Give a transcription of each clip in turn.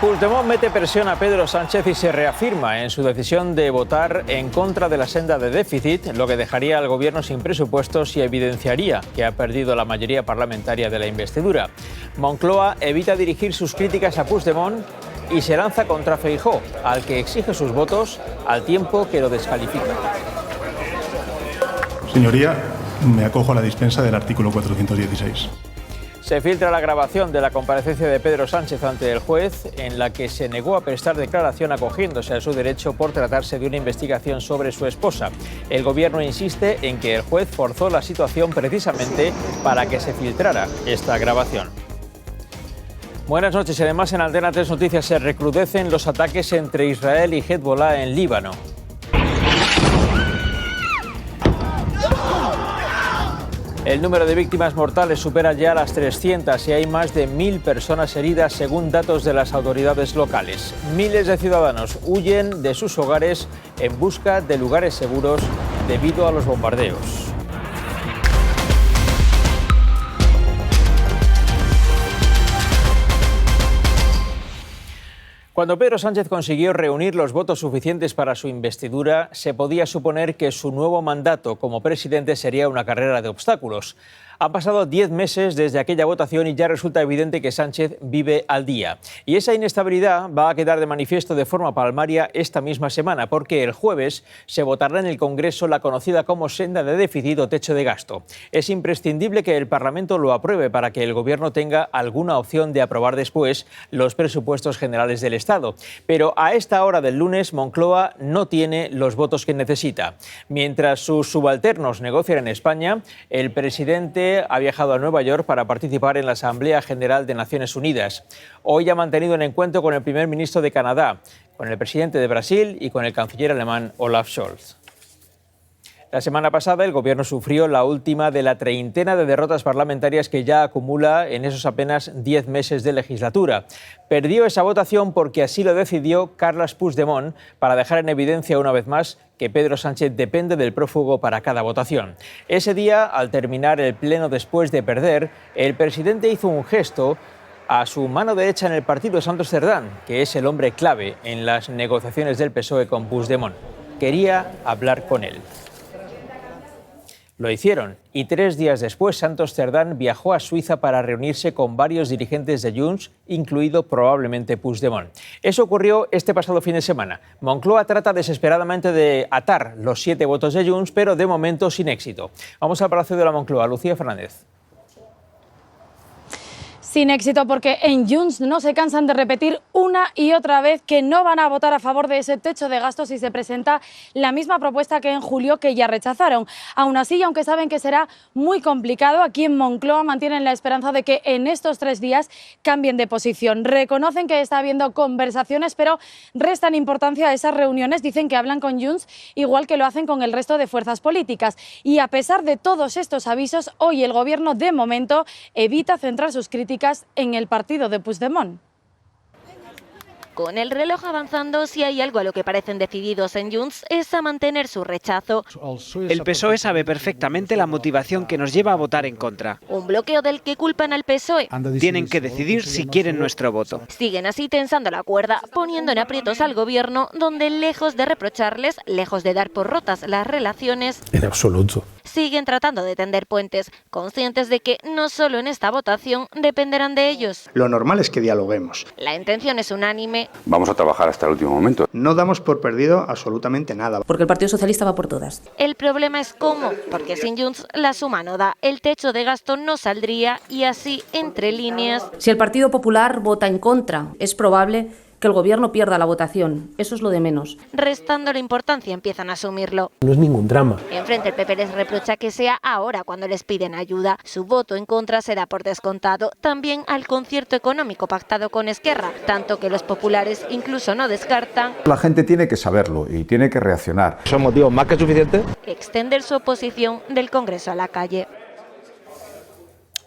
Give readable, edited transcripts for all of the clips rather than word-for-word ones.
Puigdemont mete presión a Pedro Sánchez y se reafirma en su decisión de votar en contra de la senda de déficit, lo que dejaría al gobierno sin presupuestos y evidenciaría que ha perdido la mayoría parlamentaria de la investidura. Moncloa evita dirigir sus críticas a Puigdemont y se lanza contra Feijóo, al que exige sus votos al tiempo que lo descalifica. Señoría, me acojo a la dispensa del artículo 416. Se filtra la grabación de la comparecencia de Pedro Sánchez ante el juez, en la que se negó a prestar declaración acogiéndose a su derecho por tratarse de una investigación sobre su esposa. El gobierno insiste en que el juez forzó la situación precisamente para que se filtrara esta grabación. Buenas noches. Además, en Antena 3 Noticias se recrudecen los ataques entre Israel y Hezbollah en Líbano. El número de víctimas mortales supera ya las 300 y hay más de 1.000 personas heridas según datos de las autoridades locales. Miles de ciudadanos huyen de sus hogares en busca de lugares seguros debido a los bombardeos. Cuando Pedro Sánchez consiguió reunir los votos suficientes para su investidura, se podía suponer que su nuevo mandato como presidente sería una carrera de obstáculos. Han pasado 10 meses desde aquella votación y ya resulta evidente que Sánchez vive al día. Y esa inestabilidad va a quedar de manifiesto de forma palmaria esta misma semana, porque el jueves se votará en el Congreso la conocida como senda de déficit o techo de gasto. Es imprescindible que el Parlamento lo apruebe para que el Gobierno tenga alguna opción de aprobar después los presupuestos generales del Estado. Pero a esta hora del lunes, Moncloa no tiene los votos que necesita. Mientras sus subalternos negocian en España, el presidente ha viajado a Nueva York para participar en la Asamblea General de Naciones Unidas. Hoy ha mantenido un encuentro con el primer ministro de Canadá, con el presidente de Brasil y con el canciller alemán Olaf Scholz. La semana pasada el gobierno sufrió la última de la treintena de derrotas parlamentarias que ya acumula en esos apenas 10 meses de legislatura. Perdió esa votación porque así lo decidió Carles Puigdemont para dejar en evidencia una vez más que Pedro Sánchez depende del prófugo para cada votación. Ese día, al terminar el pleno después de perder, el presidente hizo un gesto a su mano derecha en el partido, Santos Cerdán, que es el hombre clave en las negociaciones del PSOE con Puigdemont. Quería hablar con él. Lo hicieron y 3 días después Santos Cerdán viajó a Suiza para reunirse con varios dirigentes de Junts, incluido probablemente Puigdemont. Eso ocurrió este pasado fin de semana. Moncloa trata desesperadamente de atar los 7 votos de Junts, pero de momento sin éxito. Vamos al Palacio de la Moncloa. Lucía Fernández. Sin éxito porque en Junts no se cansan de repetir una y otra vez que no van a votar a favor de ese techo de gastos si se presenta la misma propuesta que en julio, que ya rechazaron. Aún así, y aunque saben que será muy complicado, aquí en Moncloa mantienen la esperanza de que en estos 3 días cambien de posición. Reconocen que está habiendo conversaciones, pero restan importancia a esas reuniones. Dicen que hablan con Junts igual que lo hacen con el resto de fuerzas políticas. Y a pesar de todos estos avisos, hoy el gobierno de momento evita centrar sus críticas en el partido de Puigdemont. Con el reloj avanzando, si hay algo a lo que parecen decididos en Junts es a mantener su rechazo. El PSOE sabe perfectamente la motivación que nos lleva a votar en contra. Un bloqueo del que culpan al PSOE. Tienen que decidir si quieren nuestro voto. Siguen así tensando la cuerda, poniendo en aprietos al gobierno, donde lejos de reprocharles, lejos de dar por rotas las relaciones, En absoluto. siguen tratando de tender puentes, conscientes de que no solo en esta votación dependerán de ellos. Lo normal es que dialoguemos. La intención es unánime. Vamos a trabajar hasta el último momento. No damos por perdido absolutamente nada. Porque el Partido Socialista va por todas. El problema es cómo, porque sin Junts la suma no da, el techo de gasto no saldría y así, entre líneas. Si el Partido Popular vota en contra, es probable que el gobierno pierda la votación. Eso es lo de menos. Restando la importancia empiezan a asumirlo. No es ningún drama. Enfrente el PP les reprocha que sea ahora cuando les piden ayuda. Su voto en contra será por descontado. También al concierto económico pactado con Esquerra, tanto que los populares incluso no descartan. La gente tiene que saberlo y tiene que reaccionar. ¿Son motivos más que suficientes? Extender su oposición del Congreso a la calle.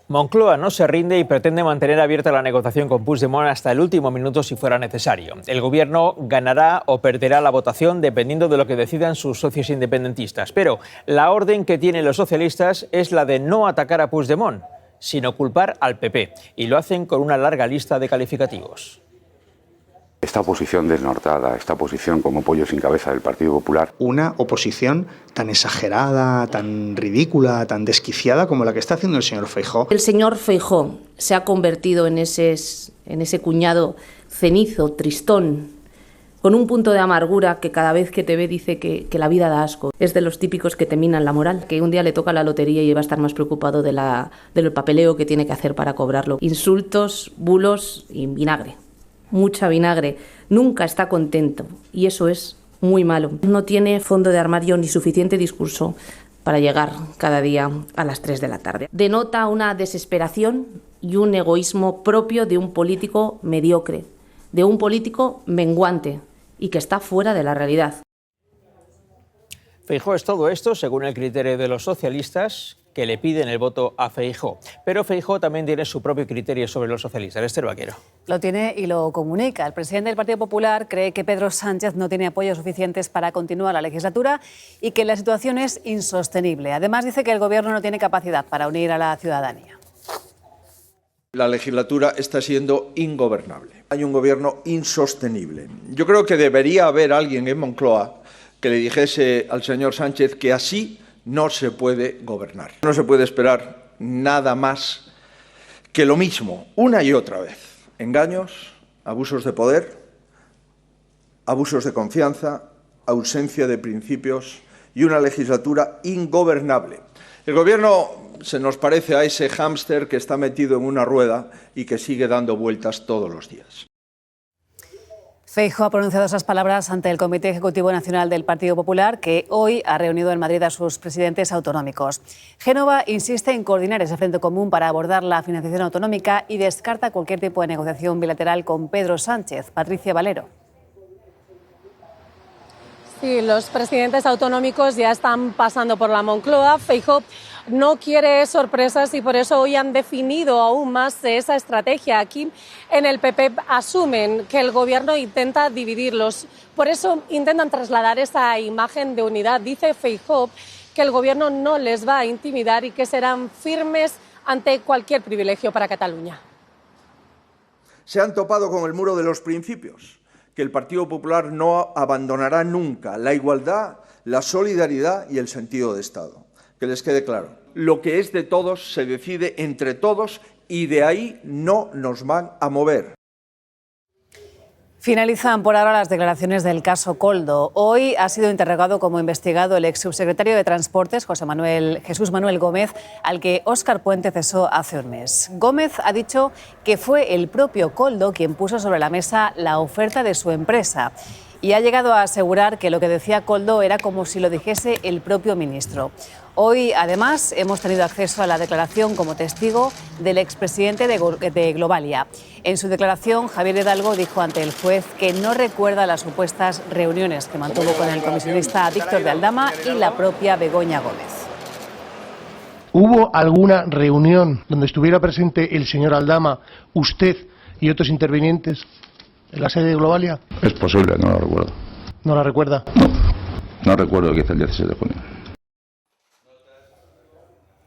Moncloa no se rinde y pretende mantener abierta la negociación con Puigdemont hasta el último minuto si fuera necesario. El gobierno ganará o perderá la votación dependiendo de lo que decidan sus socios independentistas. Pero la orden que tienen los socialistas es la de no atacar a Puigdemont, sino culpar al PP. Y lo hacen con una larga lista de calificativos. esta oposición desnortada, esta oposición como pollo sin cabeza del Partido Popular. Una oposición tan exagerada, tan ridícula, tan desquiciada como la que está haciendo el señor Feijóo. El señor Feijóo se ha convertido en ese cuñado cenizo, tristón, con un punto de amargura que cada vez que te ve dice que la vida da asco. Es de los típicos que te minan la moral, que un día le toca la lotería y va a estar más preocupado del papeleo que tiene que hacer para cobrarlo. Insultos, bulos y vinagre. Mucha vinagre. Nunca está contento y eso es muy malo. No tiene fondo de armario ni suficiente discurso para llegar cada día a las 3 de la tarde. Denota una desesperación y un egoísmo propio de un político mediocre, de un político menguante y que está fuera de la realidad. Feijóo es todo esto según el criterio de los socialistas que le piden el voto a Feijóo. Pero Feijóo también tiene su propio criterio sobre los socialistas. Esther Vaquero. Lo tiene y lo comunica. El presidente del Partido Popular cree que Pedro Sánchez no tiene apoyos suficientes para continuar la legislatura y que la situación es insostenible. Además, dice que el Gobierno no tiene capacidad para unir a la ciudadanía. La legislatura está siendo ingobernable. Hay un gobierno insostenible. Yo creo que debería haber alguien en Moncloa que le dijese al señor Sánchez que así no se puede gobernar. No se puede esperar nada más que lo mismo, una y otra vez. Engaños, abusos de poder, abusos de confianza, ausencia de principios y una legislatura ingobernable. El Gobierno se nos parece a ese hámster que está metido en una rueda y que sigue dando vueltas todos los días. Feijóo ha pronunciado esas palabras ante el Comité Ejecutivo Nacional del Partido Popular, que hoy ha reunido en Madrid a sus presidentes autonómicos. Génova insiste en coordinar ese frente común para abordar la financiación autonómica y descarta cualquier tipo de negociación bilateral con Pedro Sánchez. Patricia Valero. Sí, los presidentes autonómicos ya están pasando por la Moncloa. Feijóo no quiere sorpresas y por eso hoy han definido aún más esa estrategia. Aquí en el PP asumen que el Gobierno intenta dividirlos. Por eso intentan trasladar esa imagen de unidad. Dice Feijóo que el Gobierno no les va a intimidar y que serán firmes ante cualquier privilegio para Cataluña. Se han topado con el muro de los principios, que el Partido Popular no abandonará nunca: la igualdad, la solidaridad y el sentido de Estado. Que les quede claro, lo que es de todos se decide entre todos y de ahí no nos van a mover. Finalizan por ahora las declaraciones del caso Koldo. Hoy ha sido interrogado como investigado el ex subsecretario de Transportes, Jesús Manuel Gómez, al que Óscar Puente cesó hace un mes. Gómez ha dicho que fue el propio Koldo quien puso sobre la mesa la oferta de su empresa y ha llegado a asegurar que lo que decía Koldo era como si lo dijese el propio ministro. Hoy, además, hemos tenido acceso a la declaración como testigo del expresidente de Globalia. En su declaración, Javier Hidalgo dijo ante el juez que no recuerda las supuestas reuniones que mantuvo con el comisionista Víctor de Aldama y la propia Begoña Gómez. ¿Hubo alguna reunión donde estuviera presente el señor Aldama, usted y otros intervinientes en la sede de Globalia? Es posible, no lo recuerdo. ¿No la recuerda? No recuerdo que hice el 16 de junio.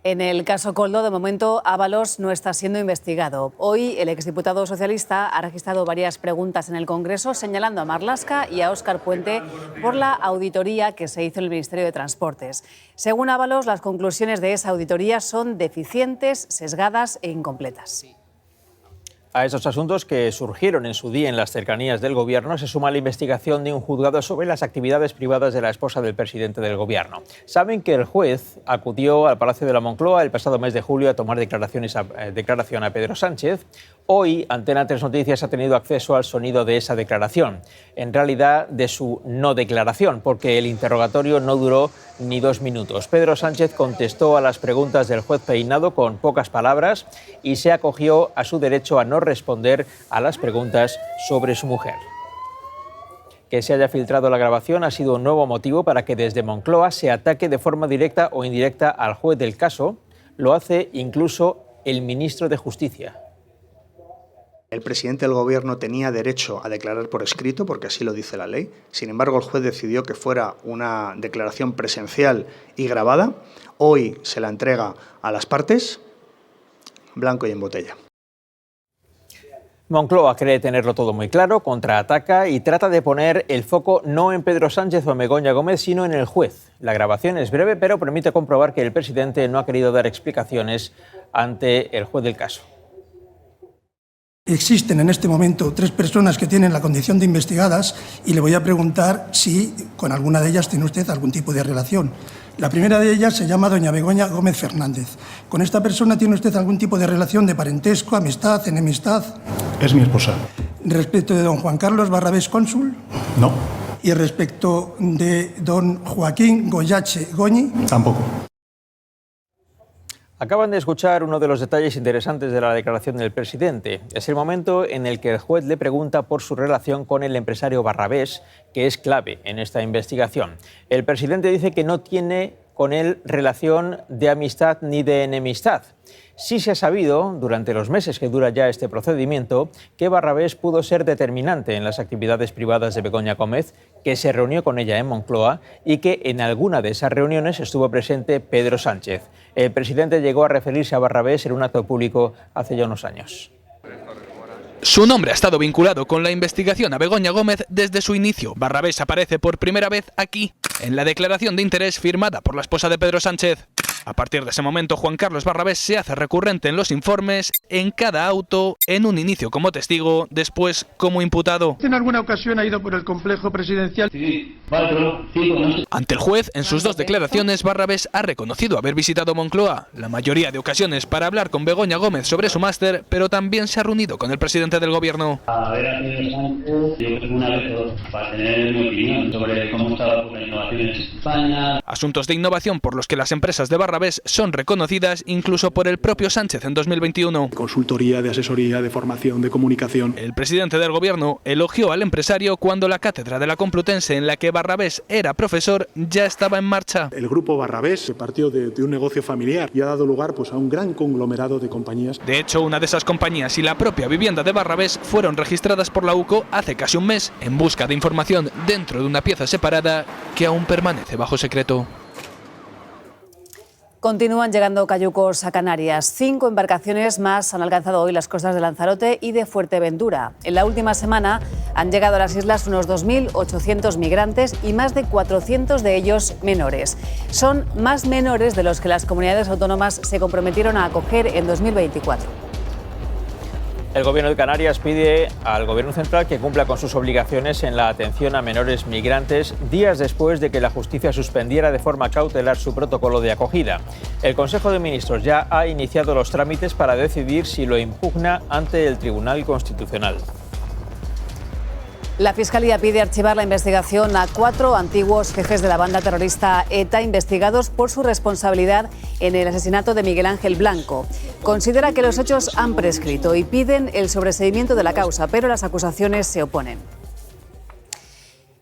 En el caso Koldo, de momento, Ábalos no está siendo investigado. Hoy, el exdiputado socialista ha registrado varias preguntas en el Congreso señalando a Marlaska y a Óscar Puente por la auditoría que se hizo en el Ministerio de Transportes. Según Ábalos, las conclusiones de esa auditoría son deficientes, sesgadas e incompletas. A esos asuntos que surgieron en su día en las cercanías del Gobierno se suma la investigación de un juzgado sobre las actividades privadas de la esposa del presidente del Gobierno. Saben que el juez acudió al Palacio de la Moncloa el pasado mes de julio a tomar declaración a Pedro Sánchez. Hoy, Antena 3 Noticias ha tenido acceso al sonido de esa declaración, en realidad de su no declaración, porque el interrogatorio no duró ni 2 minutos. Pedro Sánchez contestó a las preguntas del juez Peinado con pocas palabras y se acogió a su derecho a no responder a las preguntas sobre su mujer. Que se haya filtrado la grabación ha sido un nuevo motivo para que desde Moncloa se ataque de forma directa o indirecta al juez del caso. Lo hace incluso el ministro de Justicia. El presidente del Gobierno tenía derecho a declarar por escrito, porque así lo dice la ley. Sin embargo, el juez decidió que fuera una declaración presencial y grabada. Hoy se la entrega a las partes, blanco y en botella. Moncloa cree tenerlo todo muy claro, contraataca y trata de poner el foco no en Pedro Sánchez o en Begoña Gómez, sino en el juez. La grabación es breve, pero permite comprobar que el presidente no ha querido dar explicaciones ante el juez del caso. Existen en este momento 3 personas que tienen la condición de investigadas y le voy a preguntar si con alguna de ellas tiene usted algún tipo de relación. La primera de ellas se llama doña Begoña Gómez Fernández. ¿Con esta persona tiene usted algún tipo de relación de parentesco, amistad, enemistad? Es mi esposa. ¿Respecto de don Juan Carlos Barrabés, cónsul? No. ¿Y respecto de don Joaquín Goyache Goñi? Tampoco. Acaban de escuchar uno de los detalles interesantes de la declaración del presidente. Es el momento en el que el juez le pregunta por su relación con el empresario Barrabés, que es clave en esta investigación. El presidente dice que no tiene con él relación de amistad ni de enemistad. Sí se ha sabido, durante los meses que dura ya este procedimiento, que Barrabés pudo ser determinante en las actividades privadas de Begoña Gómez, que se reunió con ella en Moncloa y que en alguna de esas reuniones estuvo presente Pedro Sánchez. El presidente llegó a referirse a Barrabés en un acto público hace ya unos años. Su nombre ha estado vinculado con la investigación a Begoña Gómez desde su inicio. Barrabés aparece por primera vez aquí, en la declaración de interés firmada por la esposa de Pedro Sánchez. A partir de ese momento, Juan Carlos Barrabés se hace recurrente en los informes, en cada auto, en un inicio como testigo, después como imputado. ¿En alguna ocasión ha ido por el complejo presidencial? Sí, 4, 5. Ante el juez, en sus 2 declaraciones, Barrabés ha reconocido haber visitado Moncloa, la mayoría de ocasiones para hablar con Begoña Gómez sobre su máster, pero también se ha reunido con el presidente del gobierno. A ver a Pedro Sánchez, yo creo que una vez para tener mi opinión sobre cómo está la innovación en España. Asuntos de innovación por los que las empresas de Barrabés son reconocidas incluso por el propio Sánchez en 2021. Consultoría, de asesoría, de formación, de comunicación. El presidente del gobierno elogió al empresario cuando la cátedra de la Complutense en la que Barrabés era profesor ya estaba en marcha. El grupo Barrabés se partió de un negocio familiar y ha dado lugar a un gran conglomerado de compañías. De hecho, una de esas compañías y la propia vivienda de Barrabés fueron registradas por la UCO hace casi un mes en busca de información dentro de una pieza separada que aún permanece bajo secreto. Continúan llegando cayucos a Canarias. 5 embarcaciones más han alcanzado hoy las costas de Lanzarote y de Fuerteventura. En la última semana han llegado a las islas unos 2.800 migrantes y más de 400 de ellos menores. Son más menores de los que las comunidades autónomas se comprometieron a acoger en 2024. El Gobierno de Canarias pide al Gobierno central que cumpla con sus obligaciones en la atención a menores migrantes días después de que la justicia suspendiera de forma cautelar su protocolo de acogida. El Consejo de Ministros ya ha iniciado los trámites para decidir si lo impugna ante el Tribunal Constitucional. La Fiscalía pide archivar la investigación a 4 antiguos jefes de la banda terrorista ETA investigados por su responsabilidad en el asesinato de Miguel Ángel Blanco. Considera que los hechos han prescrito y piden el sobreseimiento de la causa, pero las acusaciones se oponen.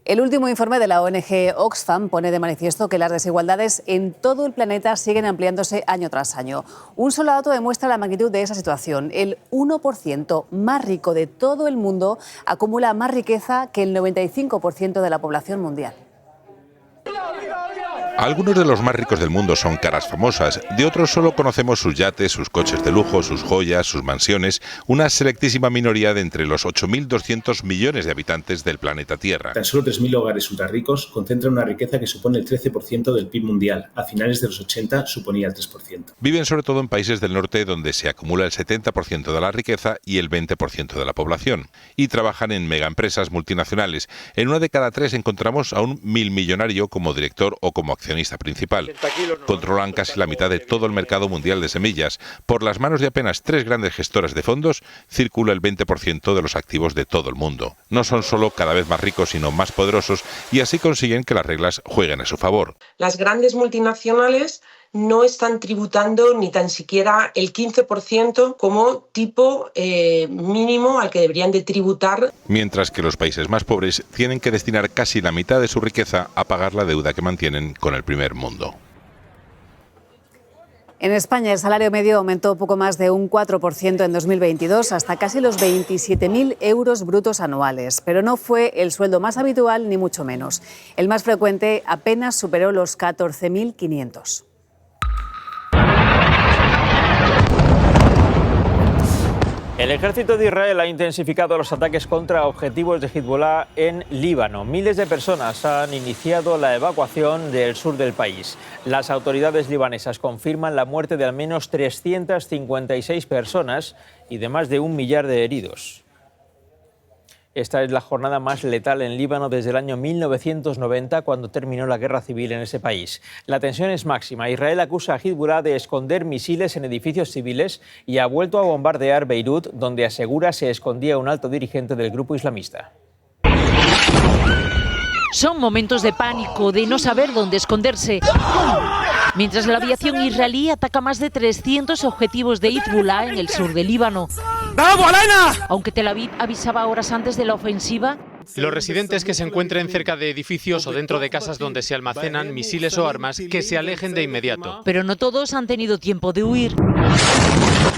El último informe de la ONG Oxfam pone de manifiesto que las desigualdades en todo el planeta siguen ampliándose año tras año. Un solo dato demuestra la magnitud de esa situación. El 1% más rico de todo el mundo acumula más riqueza que el 95% de la población mundial. Algunos de los más ricos del mundo son caras famosas, de otros solo conocemos sus yates, sus coches de lujo, sus joyas, sus mansiones, una selectísima minoría de entre los 8.200 millones de habitantes del planeta Tierra. Tan solo 3.000 hogares ultrarricos concentran una riqueza que supone el 13% del PIB mundial. A finales de los 80 suponía el 3%. Viven sobre todo en países del norte donde se acumula el 70% de la riqueza y el 20% de la población. Y trabajan en megaempresas multinacionales. En 1 de cada 3 encontramos a un milmillonario como director o como accionista principal. Controlan casi la mitad de todo el mercado mundial de semillas. Por las manos de apenas 3 grandes gestoras de fondos circula el 20% de los activos de todo el mundo. No son solo cada vez más ricos, sino más poderosos, y así consiguen que las reglas jueguen a su favor. Las grandes multinacionales no están tributando ni tan siquiera el 15% como tipo mínimo al que deberían de tributar. Mientras que los países más pobres tienen que destinar casi la mitad de su riqueza a pagar la deuda que mantienen con el primer mundo. En España el salario medio aumentó poco más de un 4% en 2022 hasta casi los 27.000 euros brutos anuales. Pero no fue el sueldo más habitual ni mucho menos. El más frecuente apenas superó los 14.500. El ejército de Israel ha intensificado los ataques contra objetivos de Hezbollah en Líbano. Miles de personas han iniciado la evacuación del sur del país. Las autoridades libanesas confirman la muerte de al menos 356 personas y de más de 1 millar de heridos. Esta es la jornada más letal en Líbano desde el año 1990, cuando terminó la guerra civil en ese país. La tensión es máxima. Israel acusa a Hezbollah de esconder misiles en edificios civiles y ha vuelto a bombardear Beirut, donde asegura se escondía un alto dirigente del grupo islamista. Son momentos de pánico, de no saber dónde esconderse. Mientras la aviación israelí ataca más de 300 objetivos de Hezbollah en el sur del Líbano. Aunque Tel Aviv avisaba horas antes de la ofensiva, los residentes que se encuentren cerca de edificios o dentro de casas donde se almacenan misiles o armas, que se alejen de inmediato. Pero no todos han tenido tiempo de huir.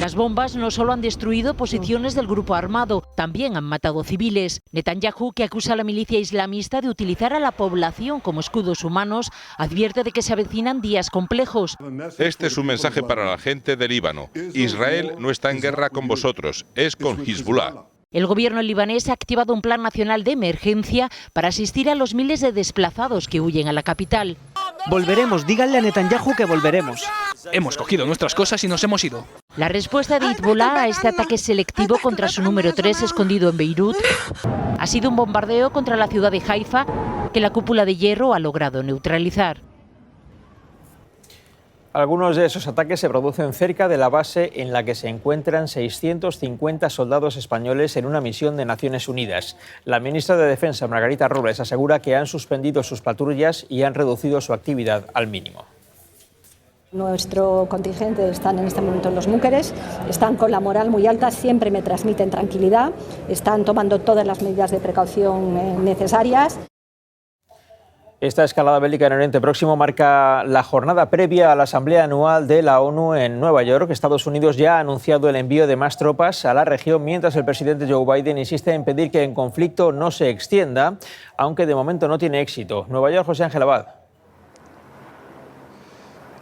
Las bombas no solo han destruido posiciones del grupo armado, también han matado civiles. Netanyahu, que acusa a la milicia islamista de utilizar a la población como escudos humanos, advierte de que se avecinan días complejos. Este es un mensaje para la gente de Líbano. Israel no está en guerra con vosotros, es con Hezbollah. El gobierno libanés ha activado un plan nacional de emergencia para asistir a los miles de desplazados que huyen a la capital. Volveremos, díganle a Netanyahu que volveremos. Hemos cogido nuestras cosas y nos hemos ido. La respuesta de Hezbollah a este ataque selectivo contra su número 3 escondido en Beirut ha sido un bombardeo contra la ciudad de Haifa que la cúpula de hierro ha logrado neutralizar. Algunos de esos ataques se producen cerca de la base en la que se encuentran 650 soldados españoles en una misión de Naciones Unidas. La ministra de Defensa, Margarita Robles, asegura que han suspendido sus patrullas y han reducido su actividad al mínimo. Nuestro contingente están en este momento en los búnkeres, están con la moral muy alta, siempre me transmiten tranquilidad, están tomando todas las medidas de precaución necesarias. Esta escalada bélica en Oriente Próximo marca la jornada previa a la Asamblea Anual de la ONU en Nueva York. Estados Unidos ya ha anunciado el envío de más tropas a la región, mientras el presidente Joe Biden insiste en pedir que el conflicto no se extienda, aunque de momento no tiene éxito. Nueva York, José Ángel Abad.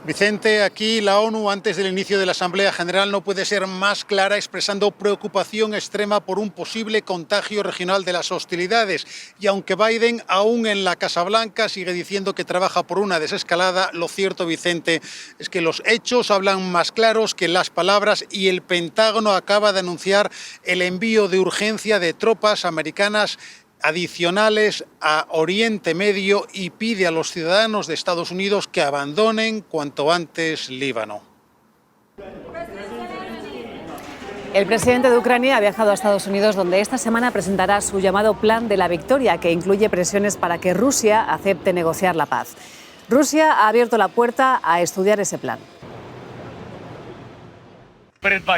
Vicente, aquí la ONU antes del inicio de la Asamblea General no puede ser más clara, expresando preocupación extrema por un posible contagio regional de las hostilidades. Y aunque Biden, aún en la Casa Blanca, sigue diciendo que trabaja por una desescalada, lo cierto, Vicente, es que los hechos hablan más claros que las palabras y el Pentágono acaba de anunciar el envío de urgencia de tropas americanas adicionales a Oriente Medio y pide a los ciudadanos de Estados Unidos que abandonen cuanto antes Líbano. El presidente de Ucrania ha viajado a Estados Unidos, donde esta semana presentará su llamado Plan de la Victoria, que incluye presiones para que Rusia acepte negociar la paz. Rusia ha abierto la puerta a estudiar ese plan.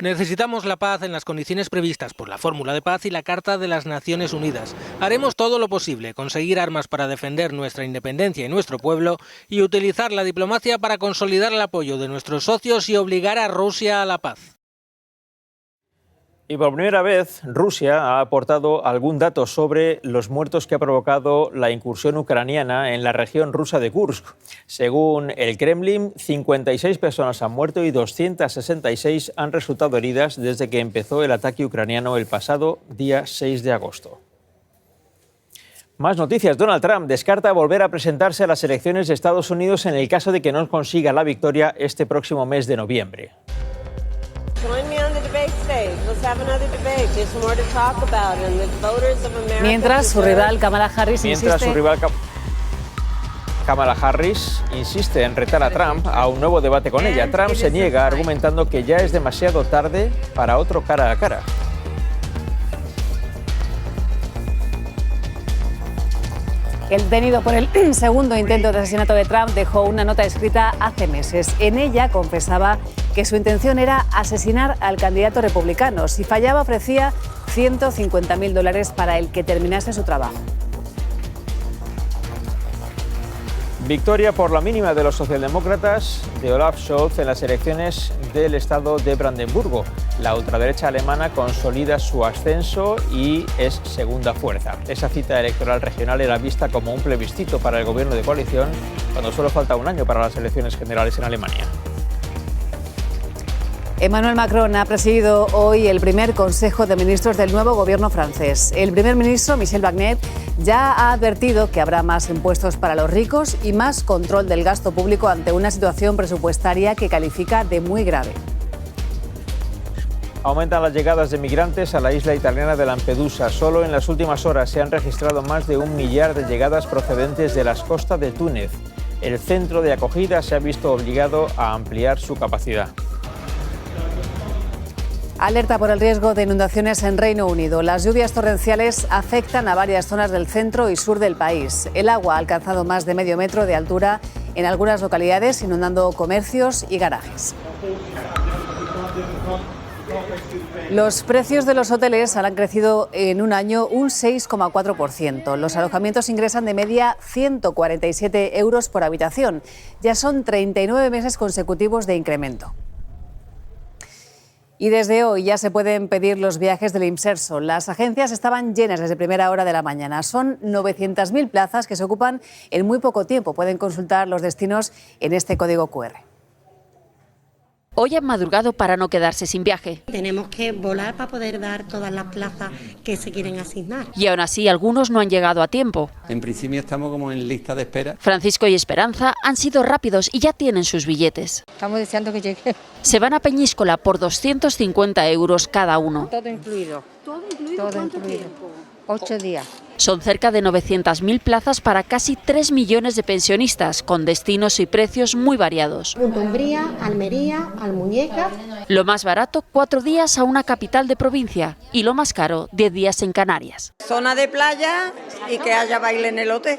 Necesitamos la paz en las condiciones previstas por la Fórmula de Paz y la Carta de las Naciones Unidas. Haremos todo lo posible, conseguir armas para defender nuestra independencia y nuestro pueblo y utilizar la diplomacia para consolidar el apoyo de nuestros socios y obligar a Rusia a la paz. Y por primera vez, Rusia ha aportado algún dato sobre los muertos que ha provocado la incursión ucraniana en la región rusa de Kursk. Según el Kremlin, 56 personas han muerto y 266 han resultado heridas desde que empezó el ataque ucraniano el pasado día 6 de agosto. Más noticias. Donald Trump descarta volver a presentarse a las elecciones de Estados Unidos en el caso de que no consiga la victoria este próximo mes de noviembre. Mientras su rival Kamala Harris insiste en retar a Trump a un nuevo debate con ella. Trump se niega argumentando que ya es demasiado tarde para otro cara a cara. El detenido por el segundo intento de asesinato de Trump dejó una nota escrita hace meses. En ella confesaba que su intención era asesinar al candidato republicano. Si fallaba, ofrecía $150.000 para el que terminase su trabajo. Victoria por la mínima de los socialdemócratas de Olaf Scholz en las elecciones del estado de Brandenburgo. La ultraderecha alemana consolida su ascenso y es segunda fuerza. Esa cita electoral regional era vista como un plebiscito para el gobierno de coalición cuando solo falta un año para las elecciones generales en Alemania. Emmanuel Macron ha presidido hoy el primer Consejo de Ministros del nuevo gobierno francés. El primer ministro, Michel Barnier, ya ha advertido que habrá más impuestos para los ricos y más control del gasto público ante una situación presupuestaria que califica de muy grave. Aumentan las llegadas de migrantes a la isla italiana de Lampedusa. Solo en las últimas horas se han registrado más de 1 millar de llegadas procedentes de las costas de Túnez. El centro de acogida se ha visto obligado a ampliar su capacidad. Alerta por el riesgo de inundaciones en Reino Unido. Las lluvias torrenciales afectan a varias zonas del centro y sur del país. El agua ha alcanzado más de medio metro de altura en algunas localidades, inundando comercios y garajes. Los precios de los hoteles han crecido en un año un 6,4%. Los alojamientos ingresan de media 147 euros por habitación. Ya son 39 meses consecutivos de incremento. Y desde hoy ya se pueden pedir los viajes del Imserso. Las agencias estaban llenas desde primera hora de la mañana. Son 900.000 plazas que se ocupan en muy poco tiempo. Pueden consultar los destinos en este código QR. Hoy han madrugado para no quedarse sin viaje. Tenemos que volar para poder dar todas las plazas que se quieren asignar. Y aún así, algunos no han llegado a tiempo. En principio estamos como en lista de espera. Francisco y Esperanza han sido rápidos y ya tienen sus billetes. Estamos deseando que llegue. Se van a Peñíscola por 250 euros cada uno. Todo incluido. ¿Todo incluido? Todo incluido. 8 días. Son cerca de 900.000 plazas para casi 3 millones de pensionistas, con destinos y precios muy variados. Umbría, Almería, Almuñécar. Lo más barato, 4 días a una capital de provincia, y lo más caro, 10 días en Canarias. Zona de playa y que haya baile en el hotel.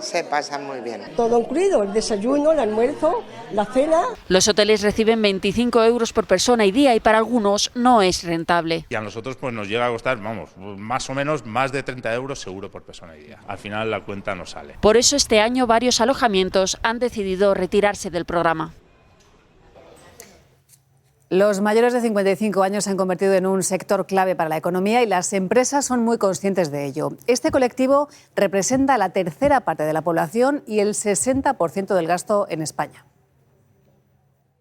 Se pasa muy bien. Todo incluido, el desayuno, el almuerzo, la cena. Los hoteles reciben 25 euros por persona y día y para algunos no es rentable. Y a nosotros pues nos llega a costar, más o menos más de 30 euros seguro por persona y día. Al final la cuenta no sale. Por eso este año varios alojamientos han decidido retirarse del programa. Los mayores de 55 años se han convertido en un sector clave para la economía y las empresas son muy conscientes de ello. Este colectivo representa la tercera parte de la población y el 60% del gasto en España.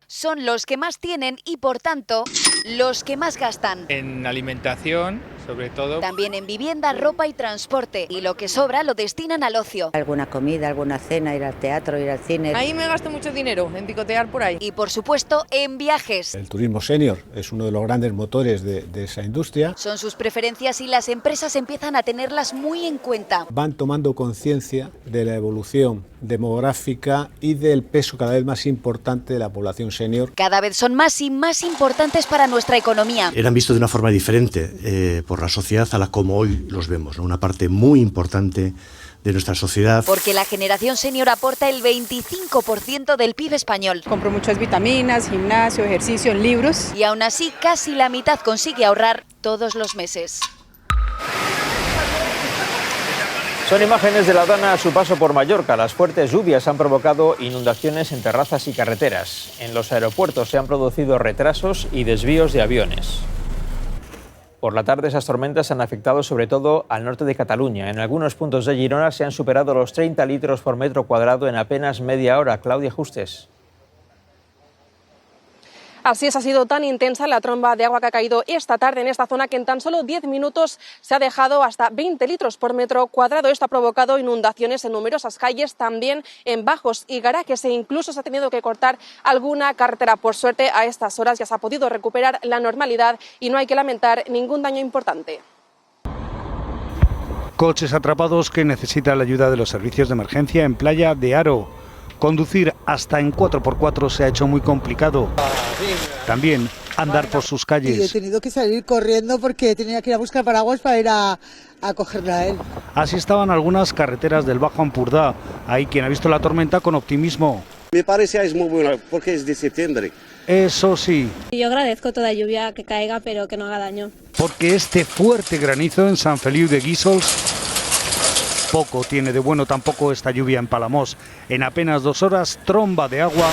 Son los que más tienen y, por tanto, los que más gastan. En alimentación, sobre todo. También en vivienda, ropa y transporte. Y lo que sobra lo destinan al ocio. Alguna comida, alguna cena, ir al teatro, ir al cine. Ahí me gasto mucho dinero, en picotear por ahí. Y, por supuesto, en viajes. El turismo senior es uno de los grandes motores de esa industria. Son sus preferencias y las empresas empiezan a tenerlas muy en cuenta. Van tomando conciencia de la evolución demográfica y del peso cada vez más importante de la población senior. Cada vez son más y más importantes para nuestra economía. Eran vistos de una forma diferente por la sociedad a la como hoy los vemos, ¿no? Una parte muy importante de nuestra sociedad. Porque la generación senior aporta el 25% del PIB español. Compro muchas vitaminas, gimnasio, ejercicio, libros. Y aún así casi la mitad consigue ahorrar todos los meses. Son imágenes de la Dana a su paso por Mallorca. Las fuertes lluvias han provocado inundaciones en terrazas y carreteras. En los aeropuertos se han producido retrasos y desvíos de aviones. Por la tarde esas tormentas han afectado sobre todo al norte de Cataluña. En algunos puntos de Girona se han superado los 30 litros por metro cuadrado en apenas media hora. Claudia Justes. Así es, ha sido tan intensa la tromba de agua que ha caído esta tarde en esta zona que en tan solo 10 minutos se ha dejado hasta 20 litros por metro cuadrado. Esto ha provocado inundaciones en numerosas calles, también en bajos y garajes, e incluso se ha tenido que cortar alguna carretera. Por suerte, a estas horas ya se ha podido recuperar la normalidad y no hay que lamentar ningún daño importante. Coches atrapados que necesitan la ayuda de los servicios de emergencia en Playa de Aro. Conducir hasta en 4x4 se ha hecho muy complicado. También andar por sus calles. Y he tenido que salir corriendo porque tenía que ir a buscar paraguas para ir a cogerla a él. Así estaban algunas carreteras del Bajo Ampurdá. Hay quien ha visto la tormenta con optimismo. Me parece es muy buena porque es de septiembre. Eso sí. Yo agradezco toda lluvia que caiga, pero que no haga daño. Porque este fuerte granizo en Sant Feliu de Guíxols poco tiene de bueno tampoco esta lluvia en Palamós. En apenas 2 horas, tromba de agua.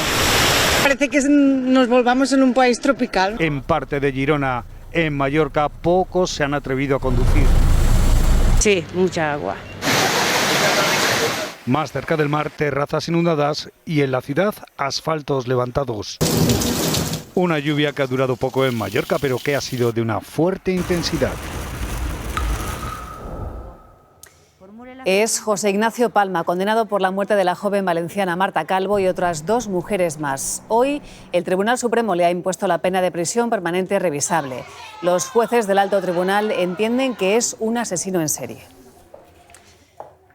Parece que nos volvamos en un país tropical. En parte de Girona, en Mallorca, pocos se han atrevido a conducir. Sí, mucha agua. Más cerca del mar, terrazas inundadas y en la ciudad, asfaltos levantados. Una lluvia que ha durado poco en Mallorca, pero que ha sido de una fuerte intensidad. Es José Ignacio Palma, condenado por la muerte de la joven valenciana Marta Calvo y otras 2 mujeres más. Hoy, el Tribunal Supremo le ha impuesto la pena de prisión permanente revisable. Los jueces del Alto Tribunal entienden que es un asesino en serie.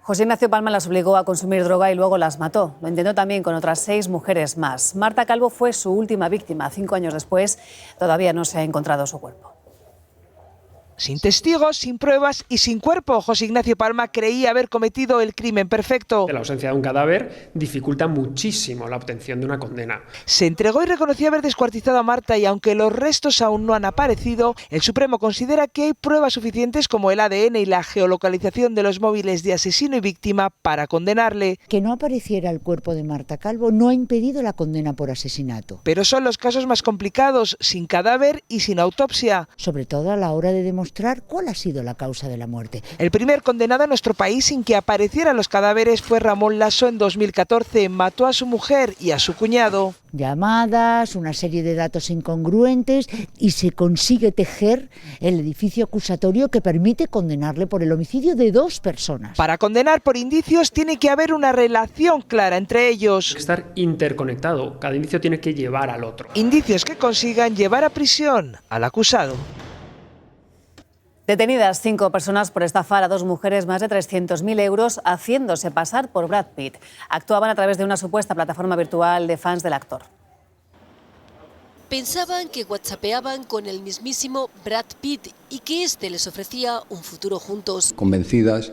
José Ignacio Palma las obligó a consumir droga y luego las mató. Lo intentó también con otras 6 mujeres más. Marta Calvo fue su última víctima. 5 años después, todavía no se ha encontrado su cuerpo. Sin testigos, sin pruebas y sin cuerpo, José Ignacio Palma creía haber cometido el crimen perfecto. La ausencia de un cadáver dificulta muchísimo la obtención de una condena. Se entregó y reconoció haber descuartizado a Marta y aunque los restos aún no han aparecido, el Supremo considera que hay pruebas suficientes como el ADN y la geolocalización de los móviles de asesino y víctima para condenarle. Que no apareciera el cuerpo de Marta Calvo no ha impedido la condena por asesinato. Pero son los casos más complicados, sin cadáver y sin autopsia. Sobre todo a la hora de demostrar cuál ha sido la causa de la muerte. El primer condenado en nuestro país sin que aparecieran los cadáveres fue Ramón Lasso en 2014. Mató a su mujer y a su cuñado. Llamadas, una serie de datos incongruentes y se consigue tejer el edificio acusatorio que permite condenarle por el homicidio de 2 personas. Para condenar por indicios tiene que haber una relación clara entre ellos. Tiene que estar interconectado, cada indicio tiene que llevar al otro. Indicios que consigan llevar a prisión al acusado. Detenidas 5 personas por estafar a 2 mujeres más de 300.000 euros haciéndose pasar por Brad Pitt. Actuaban a través de una supuesta plataforma virtual de fans del actor. Pensaban que whatsappeaban con el mismísimo Brad Pitt y que éste les ofrecía un futuro juntos. Convencidas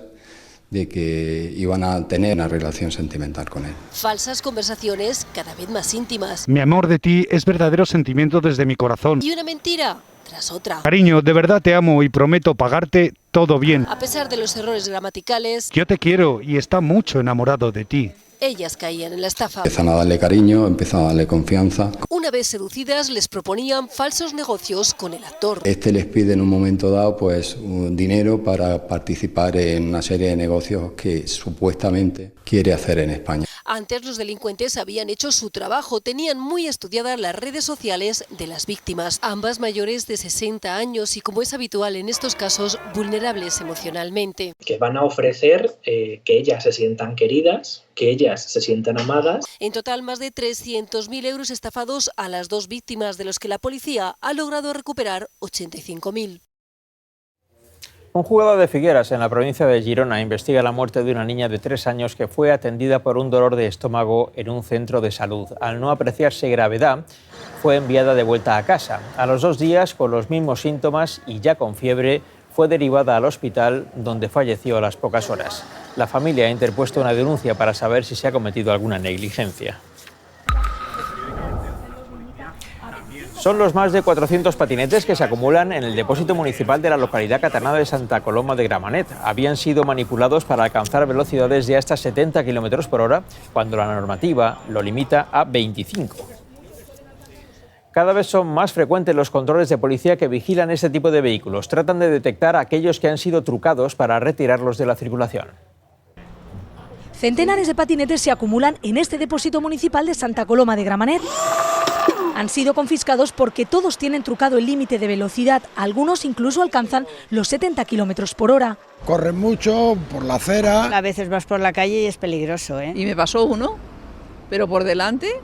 de que iban a tener una relación sentimental con él. Falsas conversaciones cada vez más íntimas. Mi amor de ti es verdadero sentimiento desde mi corazón. Y una mentira tras otra. Cariño, de verdad te amo y prometo pagarte todo bien. A pesar de los errores gramaticales, Yo te quiero y está mucho enamorado de ti. ellas caían en la estafa. Empiezan a darle cariño, empiezan a darle confianza. Una vez seducidas, les proponían falsos negocios con el actor. Este les pide en un momento dado pues un dinero para participar en una serie de negocios que supuestamente quiere hacer en España. Antes los delincuentes habían hecho su trabajo, tenían muy estudiadas las redes sociales de las víctimas, ambas mayores de 60 años y, como es habitual en estos casos, vulnerables emocionalmente. Que van a ofrecer que ellas se sientan queridas, que ellas se sientan amadas. En total, más de 300.000 euros estafados a las 2 víctimas, de los que la policía ha logrado recuperar 85.000. Un juzgado de Figueras, en la provincia de Girona, investiga la muerte de una niña de 3 años que fue atendida por un dolor de estómago en un centro de salud. Al no apreciarse gravedad, fue enviada de vuelta a casa. A los 2 días, con los mismos síntomas y ya con fiebre, fue derivada al hospital, donde falleció a las pocas horas. La familia ha interpuesto una denuncia para saber si se ha cometido alguna negligencia. Son los más de 400 patinetes que se acumulan en el depósito municipal de la localidad catalana de Santa Coloma de Gramenet. Habían sido manipulados para alcanzar velocidades de hasta 70 km por hora, cuando la normativa lo limita a 25. Cada vez son más frecuentes los controles de policía que vigilan este tipo de vehículos. Tratan de detectar a aquellos que han sido trucados para retirarlos de la circulación. Centenares de patinetes se acumulan en este depósito municipal de Santa Coloma de Gramenet. Han sido confiscados porque todos tienen trucado el límite de velocidad, algunos incluso alcanzan los 70 km por hora. Corren mucho por la acera. A veces vas por la calle y es peligroso, ¿eh? Y me pasó uno, pero por delante,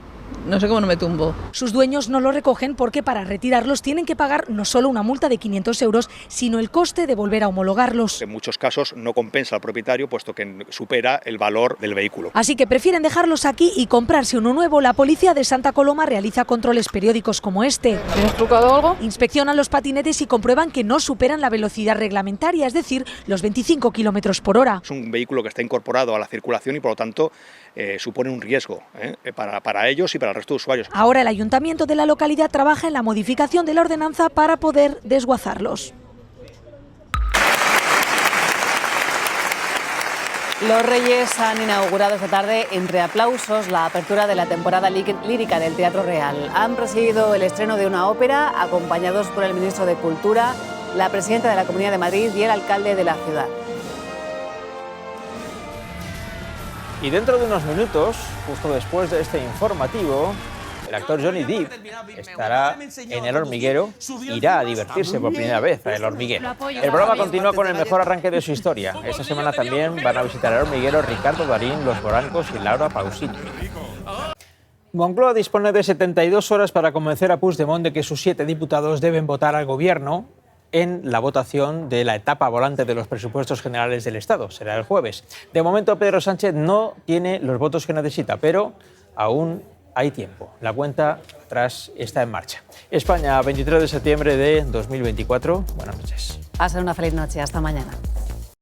no sé cómo no me tumbó. Sus dueños no lo recogen porque para retirarlos tienen que pagar no solo una multa de 500 euros, sino el coste de volver a homologarlos. En muchos casos no compensa al propietario, puesto que supera el valor del vehículo. Así que prefieren dejarlos aquí y comprarse uno nuevo. La policía de Santa Coloma realiza controles periódicos como este. ¿Tienes trucado algo? Inspeccionan los patinetes y comprueban que no superan la velocidad reglamentaria, es decir, los 25 km por hora. Es un vehículo que está incorporado a la circulación y por lo tanto supone un riesgo para ellos y para el resto de usuarios. Ahora el ayuntamiento de la localidad trabaja en la modificación de la ordenanza para poder desguazarlos. Los Reyes han inaugurado esta tarde, entre aplausos, la apertura de la temporada lírica del Teatro Real. Han presidido el estreno de una ópera, acompañados por el ministro de Cultura, la presidenta de la Comunidad de Madrid y el alcalde de la ciudad. Y dentro de unos minutos, justo después de este informativo, El actor Johnny Depp estará en El Hormiguero, irá a divertirse por primera vez a El Hormiguero. El programa continúa con el mejor arranque de su historia. Esta semana también van a visitar El Hormiguero Ricardo Darín, Los Morancos y Laura Pausini. Moncloa dispone de 72 horas para convencer a Puigdemont de que sus 7 diputados deben votar al Gobierno en la votación de la etapa volante de los presupuestos generales del Estado. Será el jueves. De momento, Pedro Sánchez no tiene los votos que necesita, pero aún hay tiempo. La cuenta atrás está en marcha. España, 23 de septiembre de 2024. Buenas noches. Pasen una feliz noche. Hasta mañana.